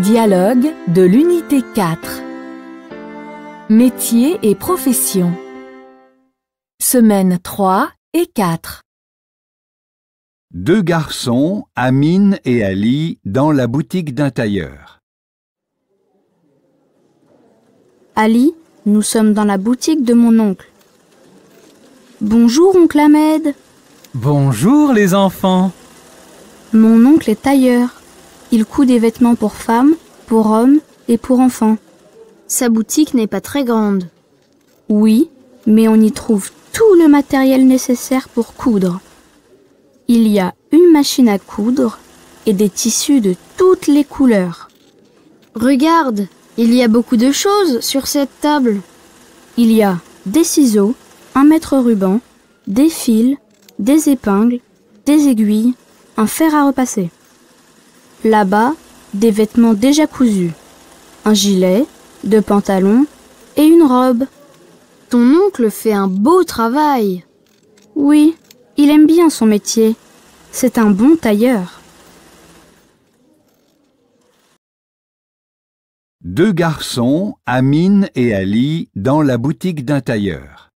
Dialogue de l'unité 4. Métiers et professions. Semaines 3 et 4. Deux garçons, Amine et Ali, dans la boutique d'un tailleur. Ali, nous sommes dans la boutique de mon oncle. Bonjour, oncle Ahmed. Bonjour les enfants. Mon oncle est tailleur. Il coud des vêtements pour femmes, pour hommes et pour enfants. Sa boutique n'est pas très grande. Oui, mais on y trouve tout le matériel nécessaire pour coudre. Il y a une machine à coudre et des tissus de toutes les couleurs. Regarde, il y a beaucoup de choses sur cette table. Il y a des ciseaux, un mètre-ruban, des fils, des épingles, des aiguilles, un fer à repasser. Là-bas, des vêtements déjà cousus, un gilet, deux pantalons et une robe. Ton oncle fait un beau travail. Oui, il aime bien son métier. C'est un bon tailleur. Deux garçons, Amine et Ali, dans la boutique d'un tailleur.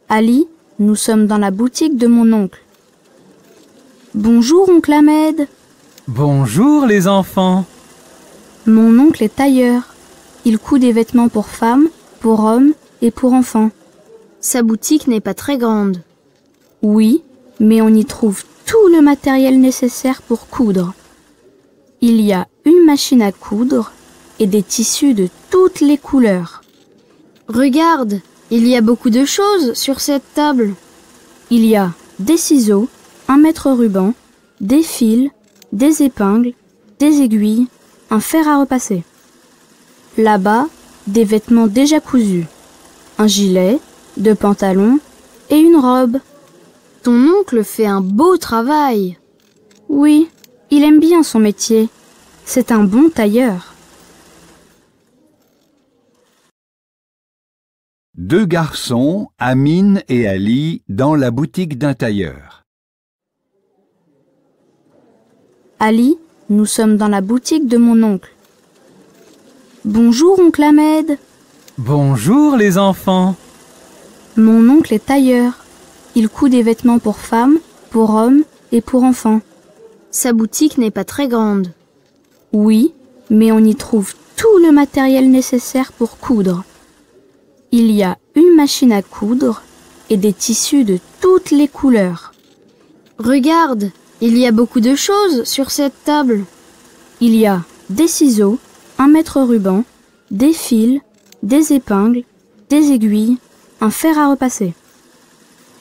Ali, nous sommes dans la boutique de mon oncle. Bonjour, oncle Ahmed. Bonjour les enfants. Mon oncle est tailleur. Il coud des vêtements pour femmes, pour hommes et pour enfants. Sa boutique n'est pas très grande. Oui, mais on y trouve tout le matériel nécessaire pour coudre. Il y a une machine à coudre et des tissus de toutes les couleurs. Regarde, il y a beaucoup de choses sur cette table. Il y a des ciseaux, un mètre-ruban, des fils, des épingles, des aiguilles, un fer à repasser. Là-bas, des vêtements déjà cousus, un gilet, deux pantalons et une robe. Ton oncle fait un beau travail. Oui, il aime bien son métier. C'est un bon tailleur. Deux garçons, Amine et Ali, dans la boutique d'un tailleur. Ali, nous sommes dans la boutique de mon oncle. Bonjour, oncle Ahmed. Bonjour les enfants. Mon oncle est tailleur. Il coud des vêtements pour femmes, pour hommes et pour enfants. Sa boutique n'est pas très grande. Oui, mais on y trouve tout le matériel nécessaire pour coudre. Il y a une machine à coudre et des tissus de toutes les couleurs. Regarde, il y a beaucoup de choses sur cette table. Il y a des ciseaux, un mètre-ruban, des fils, des épingles, des aiguilles, un fer à repasser.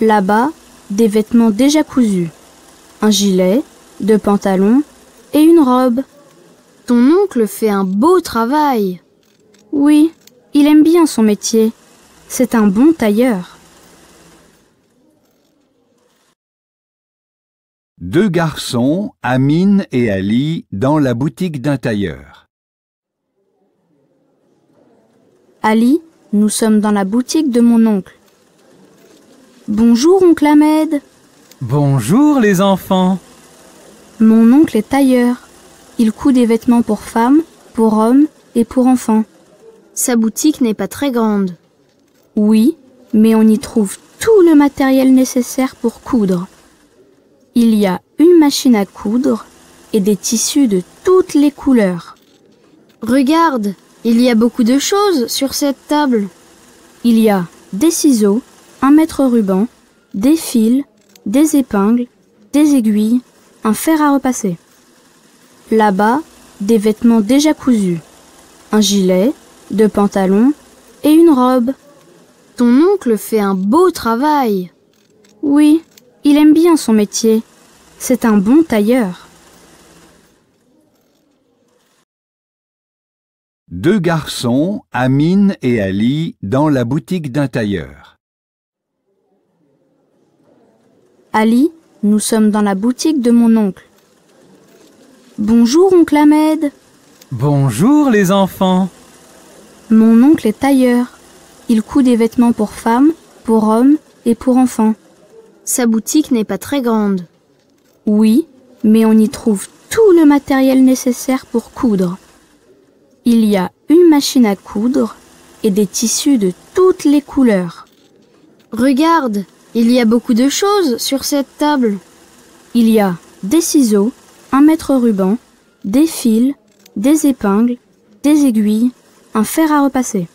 Là-bas, des vêtements déjà cousus, un gilet, deux pantalons et une robe. Ton oncle fait un beau travail. Oui, il aime bien son métier. C'est un bon tailleur. Deux garçons, Amine et Ali, dans la boutique d'un tailleur. Ali, nous sommes dans la boutique de mon oncle. Bonjour, oncle Ahmed. Bonjour les enfants. Mon oncle est tailleur. Il coud des vêtements pour femmes, pour hommes et pour enfants. Sa boutique n'est pas très grande. Oui, mais on y trouve tout le matériel nécessaire pour coudre. Il y a une machine à coudre et des tissus de toutes les couleurs. Regarde, il y a beaucoup de choses sur cette table. Il y a des ciseaux, un mètre-ruban, des fils, des épingles, des aiguilles, un fer à repasser. Là-bas, des vêtements déjà cousus, un gilet, deux pantalons et une robe. Ton oncle fait un beau travail. Oui, il aime bien son métier. C'est un bon tailleur. Deux garçons, Amine et Ali, dans la boutique d'un tailleur. Ali, nous sommes dans la boutique de mon oncle. Bonjour, oncle Ahmed. Bonjour les enfants. Mon oncle est tailleur. Il coud des vêtements pour femmes, pour hommes et pour enfants. Sa boutique n'est pas très grande. Oui, mais on y trouve tout le matériel nécessaire pour coudre. Il y a une machine à coudre et des tissus de toutes les couleurs. Regarde, il y a beaucoup de choses sur cette table. Il y a des ciseaux, un mètre-ruban, des fils, des épingles, des aiguilles, un fer à repasser.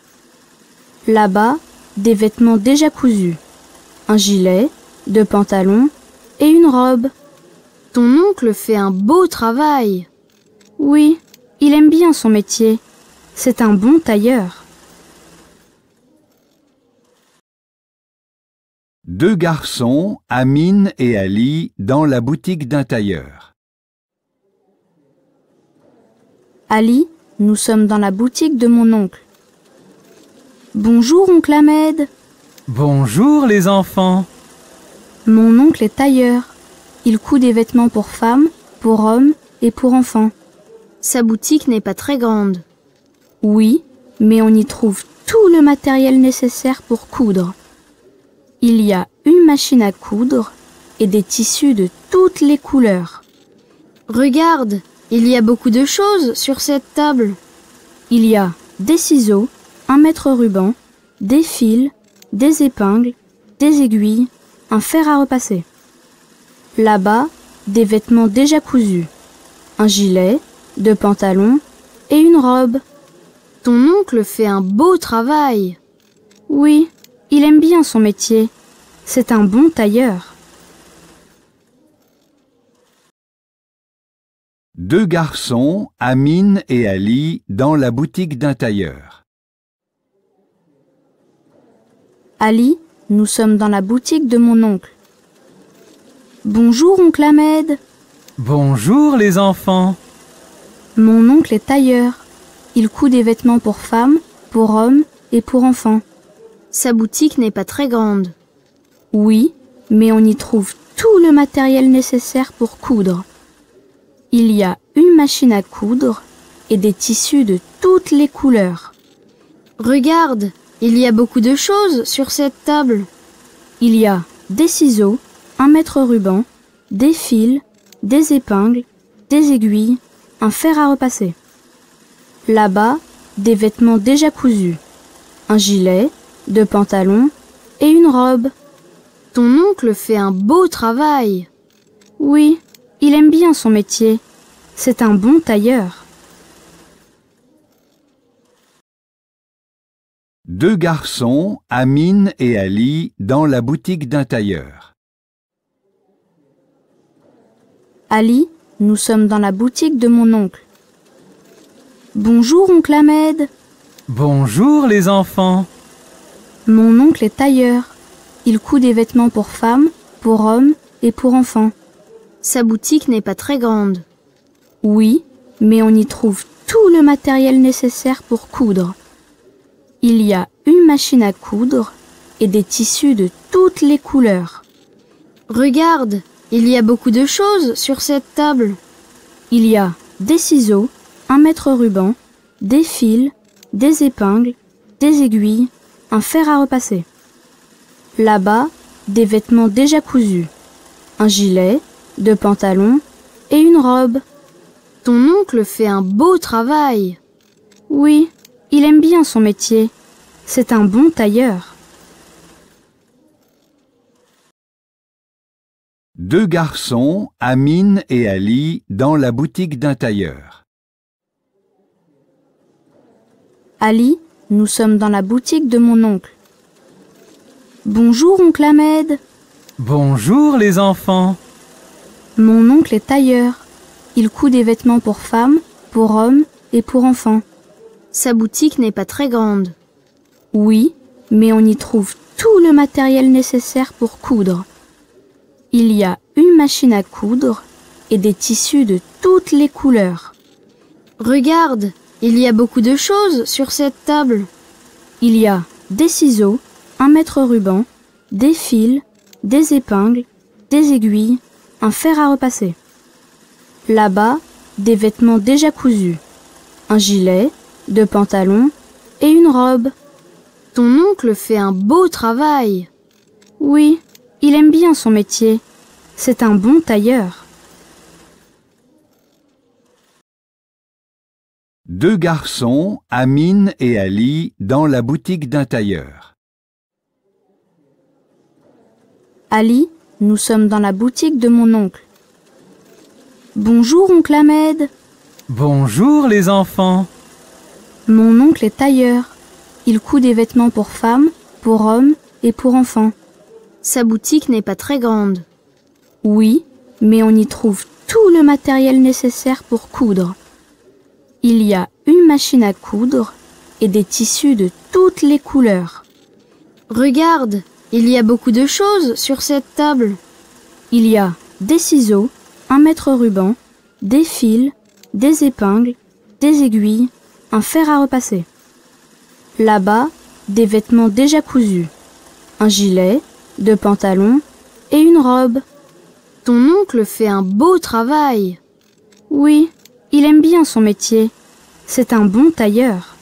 Là-bas, des vêtements déjà cousus, un gilet, deux pantalons et une robe. Ton oncle fait un beau travail. Oui, il aime bien son métier. C'est un bon tailleur. Deux garçons, Amine et Ali, dans la boutique d'un tailleur. Ali, nous sommes dans la boutique de mon oncle. Bonjour, oncle Ahmed. Bonjour les enfants. Mon oncle est tailleur. Il coud des vêtements pour femmes, pour hommes et pour enfants. Sa boutique n'est pas très grande. Oui, mais on y trouve tout le matériel nécessaire pour coudre. Il y a une machine à coudre et des tissus de toutes les couleurs. Regarde, il y a beaucoup de choses sur cette table. Il y a des ciseaux, un mètre-ruban, des fils, des épingles, des aiguilles, un fer à repasser. Là-bas, des vêtements déjà cousus, un gilet, deux pantalons et une robe. Ton oncle fait un beau travail. Oui, il aime bien son métier. C'est un bon tailleur. Deux garçons, Amine et Ali, dans la boutique d'un tailleur. Ali, nous sommes dans la boutique de mon oncle. Bonjour, oncle Ahmed. Bonjour les enfants. Mon oncle est tailleur. Il coud des vêtements pour femmes, pour hommes et pour enfants. Sa boutique n'est pas très grande. Oui, mais on y trouve tout le matériel nécessaire pour coudre. Il y a une machine à coudre et des tissus de toutes les couleurs. Regarde, il y a beaucoup de choses sur cette table. Il y a des ciseaux, un mètre-ruban, des fils, des épingles, des aiguilles, un fer à repasser. Là-bas, des vêtements déjà cousus, un gilet, deux pantalons et une robe. Ton oncle fait un beau travail. Oui, il aime bien son métier. C'est un bon tailleur. Deux garçons, Amine et Ali, dans la boutique d'un tailleur. Ali, nous sommes dans la boutique de mon oncle. Bonjour, oncle Ahmed. Bonjour les enfants. Mon oncle est tailleur. Il coud des vêtements pour femmes, pour hommes et pour enfants. Sa boutique n'est pas très grande. Oui, mais on y trouve tout le matériel nécessaire pour coudre. Il y a une machine à coudre et des tissus de toutes les couleurs. Regarde, il y a beaucoup de choses sur cette table. Il y a des ciseaux, un mètre-ruban, des fils, des épingles, des aiguilles, un fer à repasser. Là-bas, des vêtements déjà cousus, un gilet, deux pantalons et une robe. Ton oncle fait un beau travail. Oui, il aime bien son métier. C'est un bon tailleur. Deux garçons, Amine et Ali, dans la boutique d'un tailleur. Ali, nous sommes dans la boutique de mon oncle. Bonjour, oncle Ahmed. Bonjour les enfants. Mon oncle est tailleur. Il coud des vêtements pour femmes, pour hommes et pour enfants. Sa boutique n'est pas très grande. Oui, mais on y trouve tout le matériel nécessaire pour coudre. Il y a une machine à coudre et des tissus de toutes les couleurs. Regarde, il y a beaucoup de choses sur cette table. Il y a des ciseaux, un mètre-ruban, des fils, des épingles, des aiguilles, un fer à repasser. Là-bas, des vêtements déjà cousus, un gilet, deux pantalons et une robe. Ton oncle fait un beau travail. Oui, il aime bien son métier. C'est un bon tailleur. Deux garçons, Amine et Ali, dans la boutique d'un tailleur. Ali, nous sommes dans la boutique de mon oncle. Bonjour, oncle Ahmed. Bonjour les enfants. Mon oncle est tailleur. Il coud des vêtements pour femmes, pour hommes et pour enfants. Sa boutique n'est pas très grande. Oui, mais on y trouve tout le matériel nécessaire pour coudre. Il y a une machine à coudre et des tissus de toutes les couleurs. Regarde, il y a beaucoup de choses sur cette table. Il y a des ciseaux, un mètre ruban, des fils, des épingles, des aiguilles, un fer à repasser. Là-bas, des vêtements déjà cousus, un gilet, deux pantalons et une robe. Ton oncle fait un beau travail. Oui, il aime bien son métier. C'est un bon tailleur.